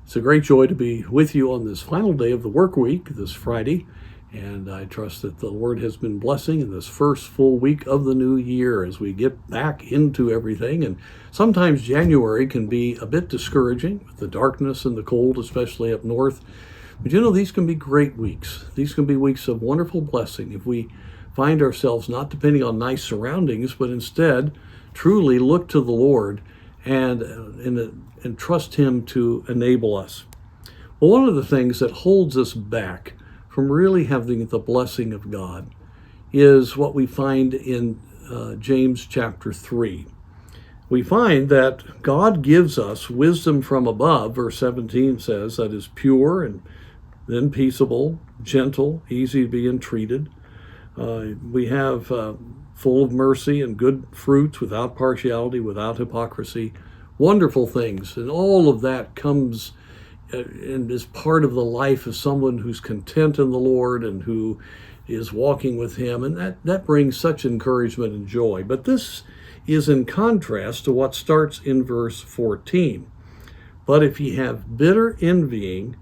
It's a great joy to be with you on this final day of the work week, this Friday, and I trust that the Lord has been blessing in this first full week of the new year as we get back into everything. And sometimes January can be a bit discouraging with the darkness and the cold, especially up north. But these can be great weeks. These can be weeks of wonderful blessing if we find ourselves not depending on nice surroundings, but instead truly look to the Lord and trust Him to enable us. Well, one of the things that holds us back from really having the blessing of God is what we find in James chapter 3. We find that God gives us wisdom from above, verse 17 says, that is pure and then peaceable, gentle, easy to be entreated. We have full of mercy and good fruits, without partiality, without hypocrisy, wonderful things. And all of that comes and is part of the life of someone who's content in the Lord and who is walking with Him. And that brings such encouragement and joy. But this is in contrast to what starts in verse 14. But if ye have bitter envying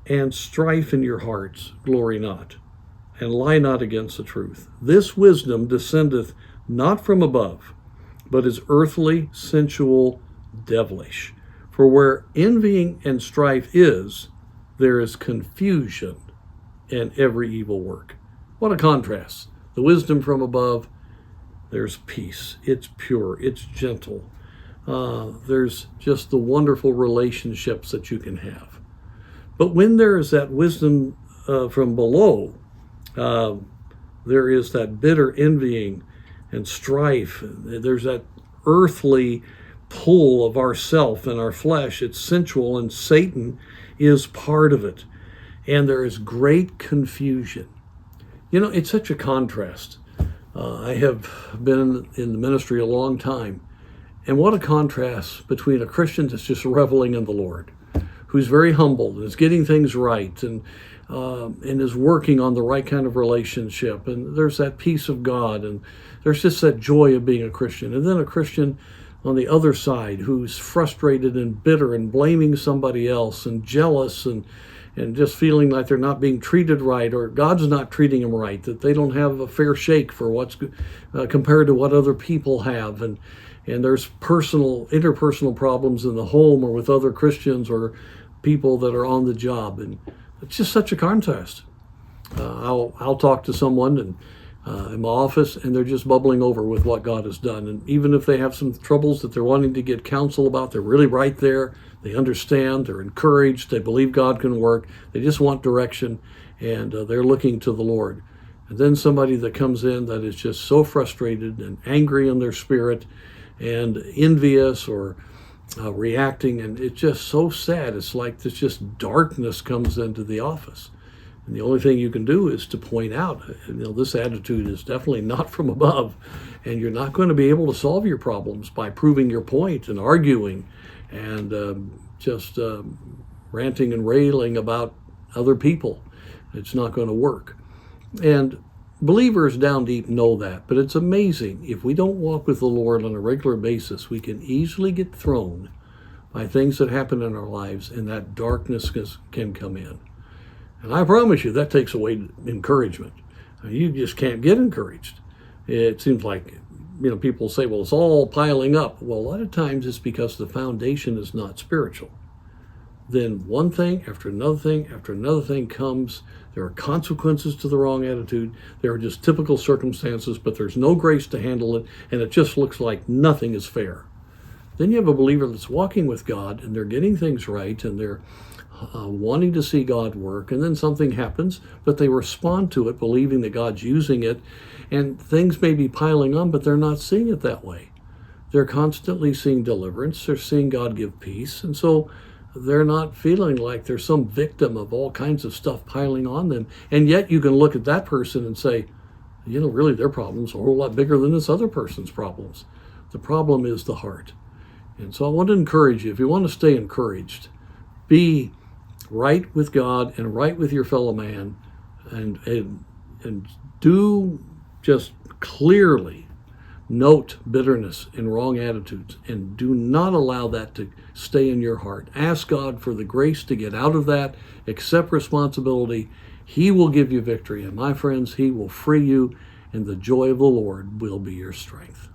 and strife in your hearts, glory not, and lie not against the truth. This wisdom descendeth not from above, but is earthly, sensual, devilish. For where envying and strife is, there is confusion and every evil work. What a contrast. The wisdom from above, there's peace. It's pure. It's gentle. There's just the wonderful relationships that you can have. But when there is that wisdom from below, there is that bitter envying and strife. There's that earthly pull of ourself and our flesh. It's sensual, and Satan is part of it. And there is great confusion. It's such a contrast. I have been in the ministry a long time, and what a contrast between a Christian that's just reveling in the Lord, who's very humble and is getting things right and is working on the right kind of relationship. And there's that peace of God, and there's just that joy of being a Christian. And then a Christian on the other side who's frustrated and bitter and blaming somebody else and jealous and just feeling like they're not being treated right, or God's not treating them right, that they don't have a fair shake for what's compared to what other people have. And there's interpersonal problems in the home or with other Christians or people that are on the job. And it's just such a contrast. I'll talk to someone in my office, and they're just bubbling over with what God has done. And even if they have some troubles that they're wanting to get counsel about, they're really right there. They understand, they're encouraged, they believe God can work. They just want direction, and they're looking to the Lord. And then somebody that comes in that is just so frustrated and angry in their spirit and envious or reacting, and it's just so sad. It's like this just darkness comes into the office. And the only thing you can do is to point out, this attitude is definitely not from above, and you're not going to be able to solve your problems by proving your point and arguing and just ranting and railing about other people. It's not going to work. And believers down deep know that, but it's amazing. If we don't walk with the Lord on a regular basis, we can easily get thrown by things that happen in our lives, and that darkness can come in. And I promise you, that takes away encouragement. You just can't get encouraged. It seems like, people say, well, it's all piling up. Well, a lot of times it's because the foundation is not spiritual. Then one thing after another thing after another thing comes. There are consequences to the wrong attitude. There are just typical circumstances, but there's no grace to handle it, and it just looks like nothing is fair. Then you have a believer that's walking with God, and they're getting things right, and they're wanting to see God work, and then something happens, but they respond to it, believing that God's using it, and things may be piling on, but they're not seeing it that way. They're constantly seeing deliverance. They're seeing God give peace, and so they're not feeling like they're some victim of all kinds of stuff piling on them. And yet you can look at that person and say, really their problems are a whole lot bigger than this other person's problems. The problem is the heart. And so I want to encourage you, if you want to stay encouraged, be right with God and right with your fellow man, and do just clearly Note bitterness and wrong attitudes, and do not allow that to stay in your heart. Ask God for the grace to get out of that, accept responsibility. He will give you victory, and my friends, He will free you, and the joy of the Lord will be your strength.